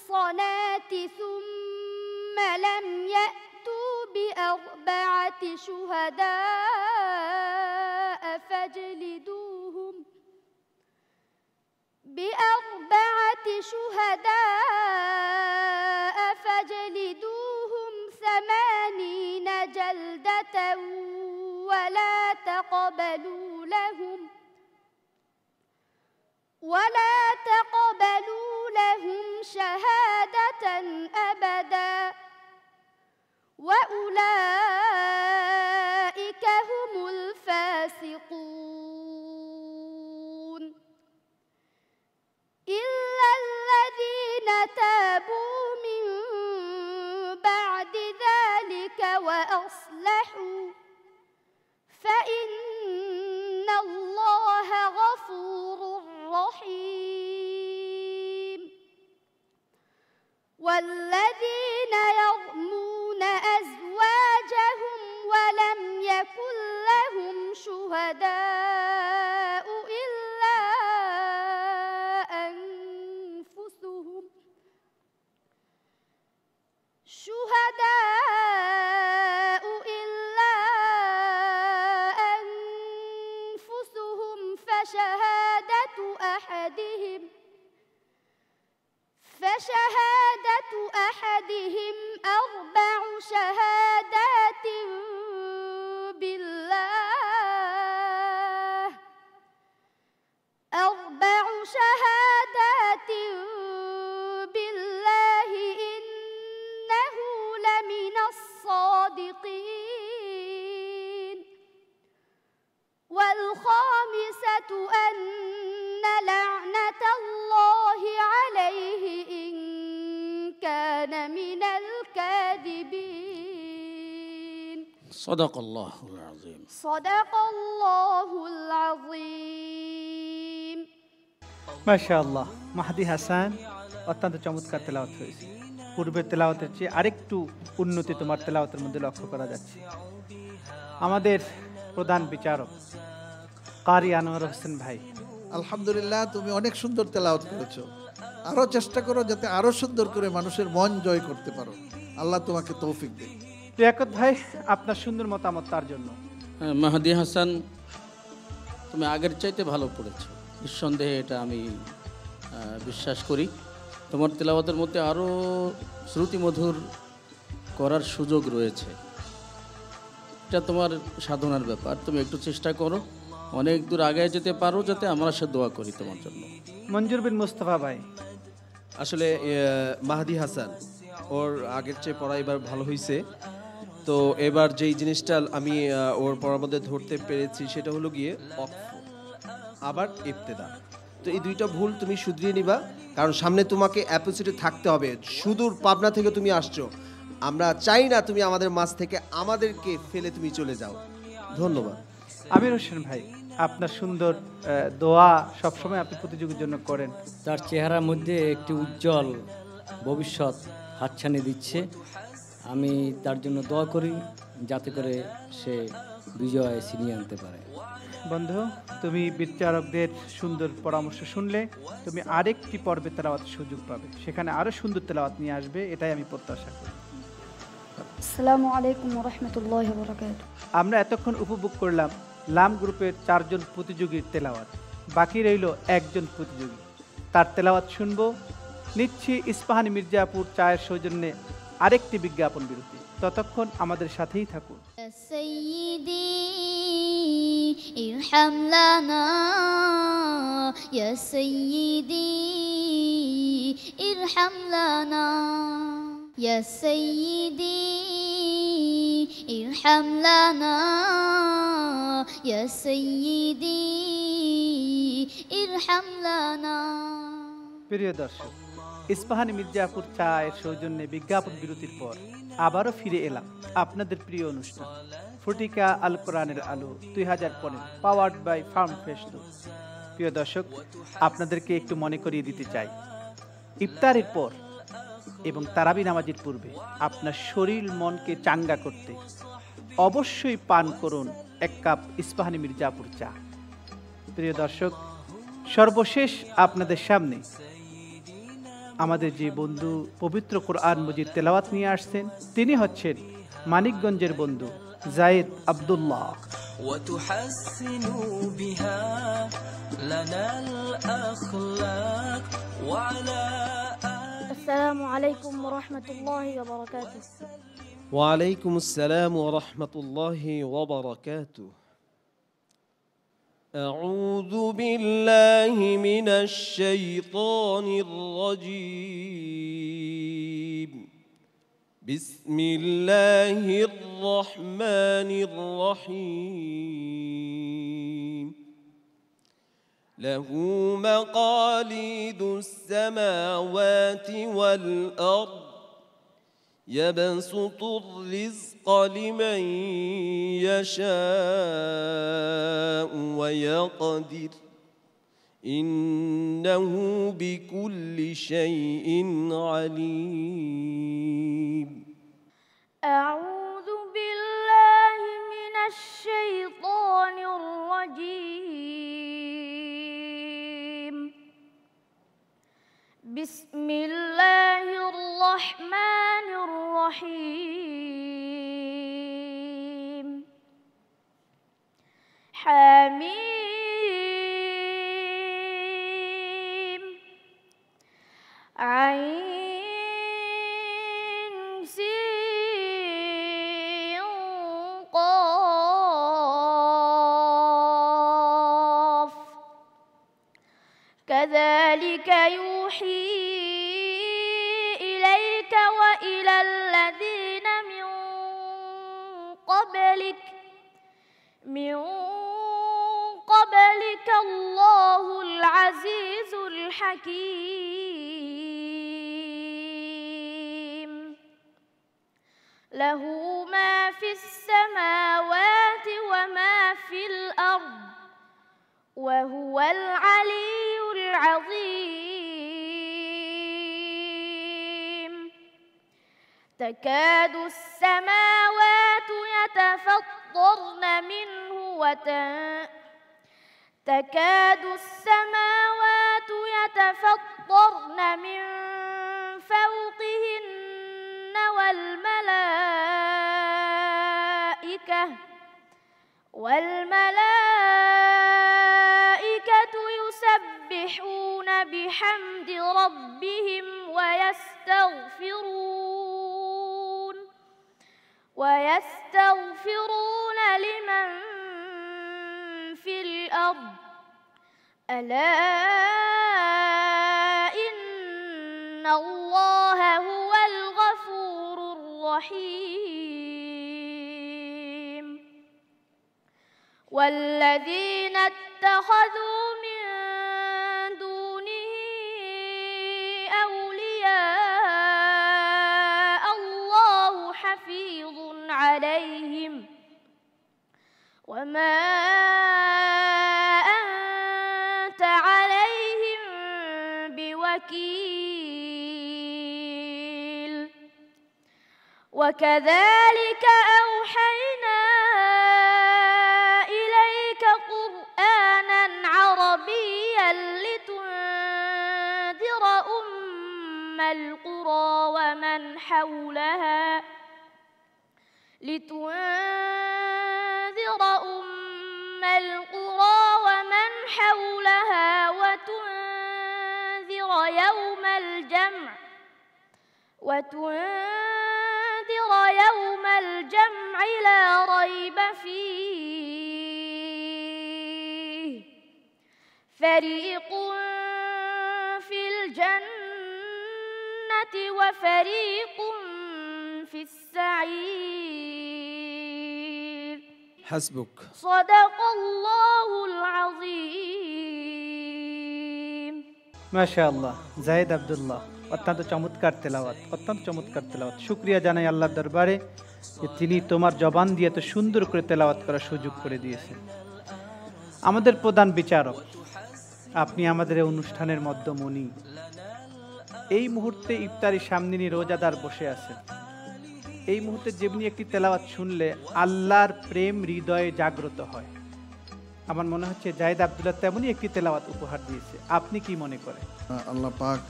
المحصنات ثم لم يأتوا بأربعة شهداء فاجلدوهم 80 جلدة ولا تقبلوا لهم شهادة أبدا وأولئك هم الفاسقون إلا الذين تابوا من بعد ذلك وأصلحوا فإن الله غفور رحيم والذين يرمون أزواجهم ولم يكن لهم شهداء إلا أنفسهم فشهادة أحدهم 4 شهادات بالله إنه لمن الصادقين والخامسة أن لعنة الله عليه إن كان من الكاذبين صدق الله العظيم صدق الله العظيم মাশাআল্লাহ মাহদি হাসান অত্যন্ত চমৎকার তেলাওয়াত হয়েছে পূর্বের তেলাওয়াতের চেয়ে আরেকটু উন্নতি তোমার তেলাওয়াতের মধ্যে লক্ষ্য করা যাচ্ছে আমাদের প্রধান বিচারক কারি আনোয়ার হোসেন ভাই আলহামদুলিল্লাহ তুমি অনেক সুন্দর তেলাওয়াত করেছো আরো চেষ্টা করো যাতে আরো সুন্দর করে মানুষের মন জয় করতে পারো আল্লাহ তোমাকে তৌফিক দেয় লিয়াকত ভাই আপনার সুন্দর মতামত তার জন্য মাহদি হাসান তুমি আগের চাইতে ভালো পড়েছো নিঃসন্দেহে এটা আমি বিশ্বাস করি তোমার তেলাওয়াতের মধ্যে আরও শ্রুতিমধুর করার সুযোগ রয়েছে এটা তোমার সাধনার ব্যাপার তুমি একটু চেষ্টা করো অনেক দূর আগে যেতে পারো যাতে আমরা সে দোয়া করি তোমার জন্য মঞ্জুর বিন মুস্তাফা ভাই আসলে মাহদি হাসান ওর আগের চেয়ে পড়া এবার ভালো হয়েছে তো এবার যেই জিনিসটা আমি ওর পড়ার মধ্যে ধরতে পেরেছি সেটা হলো গিয়ে অক্ফ আবার ইবতেদা তো এই দুইটা ভুল তুমি শুধরিয়ে নিবা কারণ সামনে তোমাকে অ্যাপোজিটে থাকতে হবে সুদূর পাবনা থেকে তুমি আসছো আমরা চাই না তুমি আমাদের মাঝ থেকে আমাদেরকে ফেলে তুমি চলে যাও ধন্যবাদ আমির হোসেন ভাই আপনার সুন্দর দোয়া সবসময় আপনি প্রতিযোগীর জন্য করেন তার চেহারার মধ্যে একটি উজ্জ্বল ভবিষ্যৎ হাতছানি দিচ্ছে আমি তার জন্য দোয়া করি যাতে করে সে বিজয় ছিনিয়ে আনতে পারে বন্ধু তুমি বিচারকদের সুন্দর পরামর্শ শুনলে তুমি আরেকটি পর্বে তেলাওয়াতের সুযোগ পাবে সেখানে আরো সুন্দর তেলাওয়াত নিয়ে আসবে এটাই আমি প্রত্যাশা করি আসসালামু আলাইকুম ওয়া রাহমাতুল্লাহি ওয়া বারাকাতুহু আমরা এতক্ষণ উপভোগ করলাম লাম গ্রুপের 4 জন প্রতিযোগীর তেলাওয়াত বাকি রইল একজন প্রতিযোগী তার তেলাওয়াত শুনবো নিচ্ছি ইস্পাহানি মির্জাপুর চায়ের সৌজন্যে আরেকটি বিজ্ঞাপন বিরতি ততক্ষণ আমাদের সাথেই থাকুন সাইয়্যিদি ইরহাম লানা ইয়া সাইয়্যিদি ইরহাম লানা ইয়া সাইয়্যিদি ইরহাম লানা ইয়া সাইয়্যিদি ইরহাম লানা প্রিয় দর্শক ইস্পাহানি মির্জাপুর চায়ের সৌজন্যে বিজ্ঞাপন বিরতির পর আবারও ফিরে এলাম আপনাদের প্রিয় অনুষ্ঠান ফটিকা আল কোরআনের আলো 2015 পাওয়ার্ড বাই ফার্ম ফ্রেশ দুধ প্রিয় দর্শক আপনাদেরকে একটু মনে করিয়ে দিতে চাই ইফতারের পর এবং তারাবি নামাজের পূর্বে আপনার শরীর মনকে চাঙ্গা করতে অবশ্যই পান করুন 1 কাপ ইস্পাহানি মির্জাপুর চা প্রিয় দর্শক সর্বশেষ আপনাদের সামনে আমাদের যে বন্ধু পবিত্র কোরআন মজিদ তেলাওয়াত নিয়ে আসছেন তিনি হচ্ছেন মানিকগঞ্জের বন্ধু জায়েদ আব্দুল্লাহ। وتحسن بها لنا الأخلاق وعلى السلام عليكم ورحمة الله وبركاته. ওয়ালাইকুম আসসালাম ওয়া রাহমাতুল্লাহি ওয়া বারাকাতুহু। أعوذ بالله من الشيطان الرجيم. بسم الله الرحمن الرحيم. له مقاليد السماوات والأرض يبسط الرزق لمن يشاء ويقدر إنه بكل شيء عليم. أعوذ بالله من الشيطان الرجيم. بسم الله الرحمن الرحيم. حميم عين سين قاف كذلك يوحي إليك وإلى الذين من قبلك الله العزيز الحكيم. له ما في السماوات وما في الأرض وهو العلي العظيم. تكاد السماوات يتفطرن منه تكاد السماوات يتفطرن من فوقهن والملائكة يسبحون بحمد ربهم ويستغفرون لمن في الأرض ألا إن الله هو الغفور الرحيم. والذين اتخذوا من دونه أولياء الله حفيظ عليهم وما أنت عليهم بوكيل. وكذلك أوحينا إليك قرآنا عربيا لتنذر أم القرى ومن حولها وتنذر يوم الجمع لا ريب فيه. فريق في الجنة وفريق في السعير. حسبك. صدق الله العظيم. মাশাআল্লাহ, জায়েদ আব্দুল্লাহ অত্যন্ত চমৎকার তেলাওয়াত, অত্যন্ত চমৎকার তেলাওয়াত। শুকরিয়া জানাই আল্লাহর দরবারে যে তিনি তোমার জবান দিয়ে এত সুন্দর করে তেলাওয়াত করার সুযোগ করে দিয়েছেন। আমাদের প্রধান বিচারক, আপনি আমাদের এই অনুষ্ঠানের মধ্যমণি। এই মুহূর্তে ইফতারি সামনে নিয়ে রোজাদার বসে আছেন। এই মুহূর্তে যেমনি একটি তেলাওয়াত শুনলে আল্লাহর প্রেম হৃদয়ে জাগ্রত হয়। আমার মনে হচ্ছে জায়েদ আব্দুল্লাহ তেমনই একটি তেলাওয়াত উপহার দিয়েছে। আপনি কি মনে করেন? আল্লাহ পাক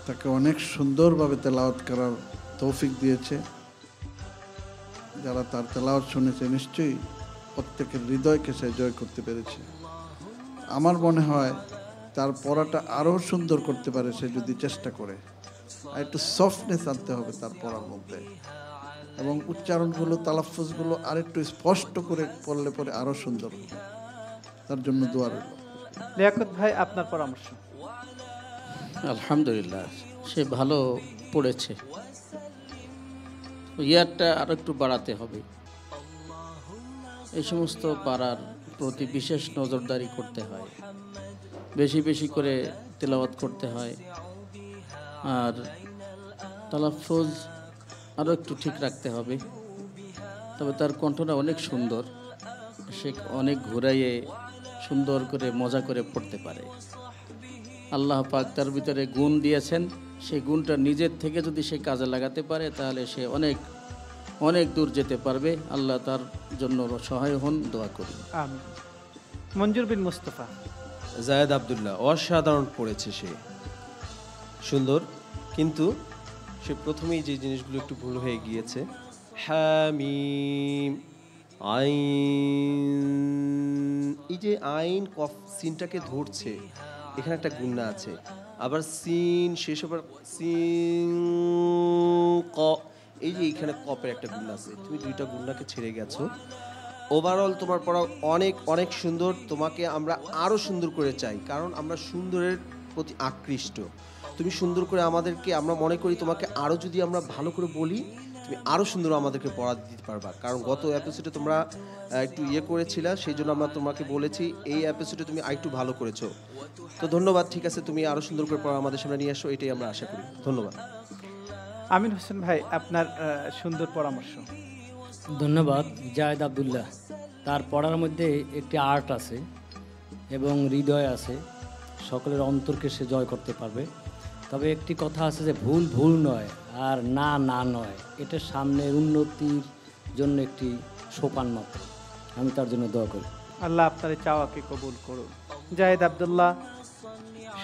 তাকে অনেক সুন্দরভাবে তেলাওয়াত করার তৌফিক দিয়েছে। যারা তার তেলাওয়াত শুনেছে নিশ্চয়ই প্রত্যেকের হৃদয়কে সে জয় করতে পেরেছে। আমার মনে হয় তার পড়াটা আরও সুন্দর করতে পারে সে যদি চেষ্টা করে। আর একটু সফটনেস আনতে হবে তার পড়ার মধ্যে, এবং উচ্চারণগুলো তালাফুজগুলো আর একটু স্পষ্ট করে পড়লে পরে আরও সুন্দর হবে। তার জন্য দোয়া রইল। লিয়াকত ভাই, আপনার পরামর্শ? আলহামদুলিল্লাহ, সে ভালো পড়েছে। ইয়ারটা আরও একটু বাড়াতে হবে। এই সমস্ত পারার প্রতি বিশেষ নজরদারি করতে হয়, বেশি বেশি করে তেলাওয়াত করতে হয়, আর তালাফুজ আরও একটু ঠিক রাখতে হবে। তবে তার কণ্ঠটা অনেক সুন্দর, সে অনেক ঘুরাইয়ে সুন্দর করে মজা করে পড়তে পারে। আল্লাহ পাক তার ভিতরে গুণ দিয়েছেন, সেই গুণটা নিজের থেকে যদি সে কাজে লাগাতে পারে তাহলে সে অনেক অনেক দূর যেতে পারবে। আল্লাহ তার জন্য সহায় হন, দোয়া করি। আমিন। মঞ্জুর বিন মুস্তফা। জায়েদ আব্দুল্লাহ অসাধারণ পড়েছে, সে সুন্দর, কিন্তু সে প্রথমেই যে জিনিসগুলো একটু ভুল হয়ে গিয়েছে। হামিম আইন, এই যে আইন কফ সিনটাকে ধরছে, এখানে একটা গুণা আছে। আবার সিন শেষ হবার সিন ক, এই যে এইখানে কপের একটা গুণা আছে। তুমি দুইটা গুণাকে ছেড়ে গেছো। ওভারঅল তোমার পড়া অনেক অনেক সুন্দর। তোমাকে আমরা আরও সুন্দর করে চাই, কারণ আমরা সুন্দরের প্রতি আকৃষ্ট। তুমি সুন্দর করে আমাদেরকে, আমরা মনে করি তোমাকে আরও যদি আমরা ভালো করে বলি তুমি আরও সুন্দর আমাদেরকে পড়া দিতে পারবা। কারণ গত এপিসোডে তোমরা একটু করেছিলা, সেই জন্য আমরা তোমাকে বলেছি এই এপিসোডে তুমি আরেকটু ভালো করেছো। তো ধন্যবাদ। ঠিক আছে, তুমি আরও সুন্দর করে পড়া আমাদের সামনে নিয়ে আসো, এটাই আমরা আশা করি। ধন্যবাদ। আমিন হোসেন ভাই, আপনার সুন্দর পরামর্শ। ধন্যবাদ। জায়েদ আব্দুল্লাহ, তার পড়ার মধ্যে একটি আর্ট আছে এবং হৃদয় আছে, সকলের অন্তরকে সে জয় করতে পারবে। তবে একটি কথা আছে যে ভুল ভুল নয় আর না না নয়, এটা সামনের উন্নতির জন্য একটি সোপান মাত্র। আমি তার জন্য দোয়া করি। আল্লাহ আপনার এই চাওয়াকে কবুল করুন। জায়েদ আব্দুল্লাহ,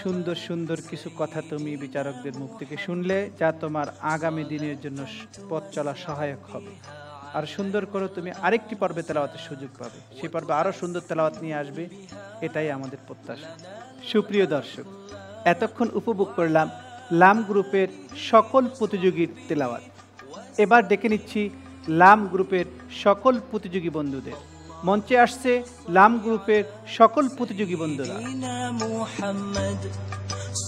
সুন্দর সুন্দর কিছু কথা তুমি বিচারকদের মুখ থেকে শুনলে, যা তোমার আগামী দিনের জন্য পথ চলা সহায়ক হবে। আর সুন্দর করে তুমি আরেকটি পর্বে তেলাওয়াতের সুযোগ পাবে, সেই পর্বে আরও সুন্দর তেলাওয়াত নিয়ে আসবে, এটাই আমাদের প্রত্যাশা। সুপ্রিয় দর্শক, এতক্ষণ উপভোগ করলাম লাম গ্রুপের সকল প্রতিযোগীর তেলাওয়াত। এবার ডেকে নিচ্ছি লাম গ্রুপের সকল প্রতিযোগী বন্ধুদের। মঞ্চে আসছে লাম গ্রুপের সকল প্রতিযোগী বন্ধুরা। محمد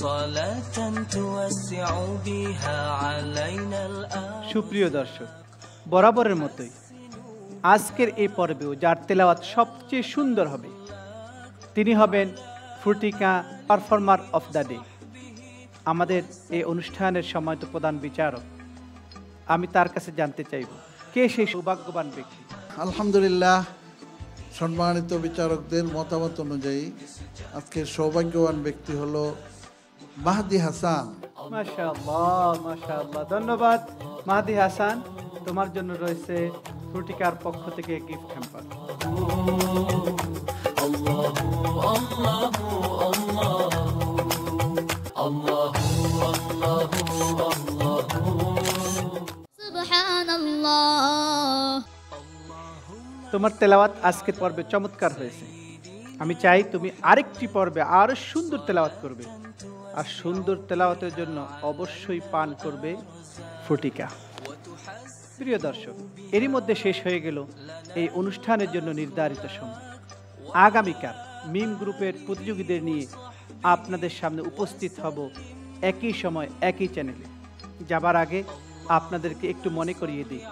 صلاة توسع بها علينا الآن। সুপ্রিয় দর্শক, বরাবরের মতোই আজকের এই পর্বেও যার তেলাওয়াত সবচেয়ে সুন্দর হবে তিনি হবেন Frutika performer of the day, আমাদের এই অনুষ্ঠানের সময়ত প্রধান বিচারক। আমি তার কাছে জানতে চাইব কে সেই সৌভাগ্যবান ব্যক্তি। আলহামদুলিল্লাহ, সম্মানিত বিচারকদের মতামত অনুযায়ী আজকের সৌভাগ্যবান ব্যক্তি হলো মাহদি হাসান। মাশাআল্লাহ, মাশাআল্লাহ, ধন্যবাদ মাহদি হাসান। তোমার জন্য রয়েছে ফ্রুটিকার পক্ষ থেকে গিফট হ্যাম্পার। তোমার তেলাওয়াত আজকের পর্বে চমৎকার হয়েছে। আমি চাই তুমি আরেকটি পর্বে আরো সুন্দর তেলাওয়াত করবে, আর সুন্দর তেলাওয়াতের জন্য অবশ্যই পান করবে ফ্রুটিকা। প্রিয় দর্শক, এরই মধ্যে শেষ হয়ে গেল এই অনুষ্ঠানের জন্য নির্ধারিত সময়। আগামীকাল মিম গ্রুপের প্রতিযোগীদের নিয়ে আপনাদের সামনে উপস্থিত হব একই সময় একই চ্যানেলে। যাবার আগে আপনাদেরকে একটু মনে করিয়ে দিই,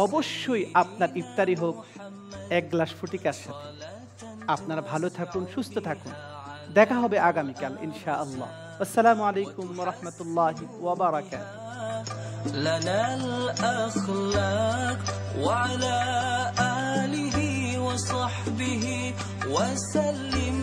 অবশ্যই আপনার ইফতারি হোক এক গ্লাস ফ্রুটিকার সাথে। আপনারা ভালো থাকুন, সুস্থ থাকুন। দেখা হবে আগামীকাল ইনশাআল্লাহ। আসসালামু আলাইকুম ওয়া রাহমাতুল্লাহি ওয়া বারাকাতুহু। لنا الأخلاق وعلى آله وصحبه وسلم